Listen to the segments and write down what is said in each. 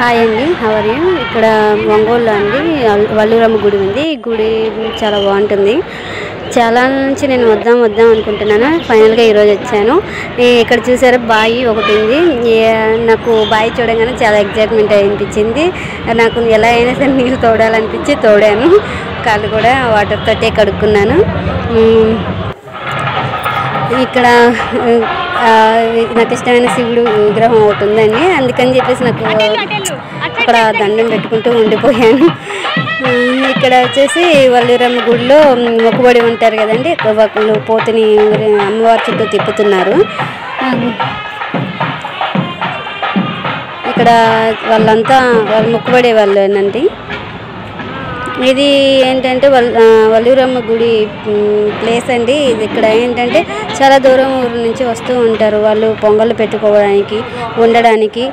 Hi అండి, how are you? ఇక్కడ ఒంగోలులో అండి వల్లూరమ్మ గుడి ఉంది. ఈ గుడి చాలా బాగుంటుంది. చాలా నుంచి నేను వద్దాం అనుకుంటున్నాను. ఫైనల్గా ఈరోజు వచ్చాను. ఇక్కడ చూసారా బావి ఒకటి ఉంది. నాకు బావి చూడగానే చాలా ఎగ్జైట్మెంట్ అనిపించింది. నాకు ఎలా అయినా సరే నీళ్ళు తోడాలనిపించి తోడాను. కాళ్ళు కూడా వాటర్ తోటే కడుక్కున్నాను. ఇక్కడ నాకు ఇష్టమైన శివుడు విగ్రహం ఒకటి ఉందండి. అందుకని చెప్పేసి నాకు అక్కడ దండం పెట్టుకుంటూ ఉండిపోయాను. ఇక్కడ వచ్చేసి వల్లూరమ్మ గుడిలో మొక్కుబడి ఉంటారు కదండి, వాళ్ళు పోతుని అమ్మవారి చుట్టూ తిప్పుతున్నారు. ఇక్కడ వాళ్ళంతా వాళ్ళు మొక్కుబడే వాళ్ళేనండి. ఇది ఏంటంటే వల్లూరమ్మ గుడి ప్లేస్ అండి. ఇది ఇక్కడ ఏంటంటే చాలా దూరం ఊరు నుంచి వస్తూ ఉంటారు వాళ్ళు పొంగళ్ళు పెట్టుకోవడానికి, ఉండడానికి.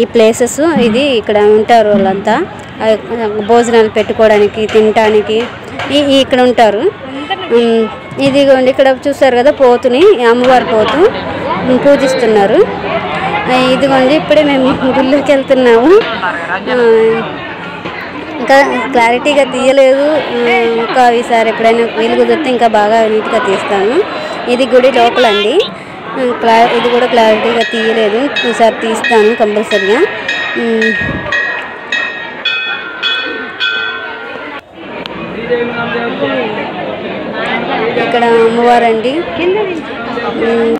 ఈ ప్లేసెస్ ఇది ఇక్కడ ఉంటారు. వాళ్ళంతా భోజనాలు పెట్టుకోవడానికి, తినడానికి ఇక్కడ ఉంటారు. ఇదిగోండి ఇక్కడ చూస్తారు కదా, పోతుని అమ్మవారి పోతు పూజిస్తున్నారు. ఇదిగోండి ఇప్పుడే మేము గుళ్ళోకి వెళ్తున్నాము. ఇంకా క్లారిటీగా తీయలేదు. ఇంకా ఈసారి ఎప్పుడైనా వీలు కుదిరితే ఇంకా బాగా నీట్గా తీస్తాను. ఇది గుడి లోపలండి. ఇది కూడా క్లారిటీగా తీయలేదు. ఈసారి తీస్తాను కంపల్సరిగా. ఇక్కడ అమ్మవారండి.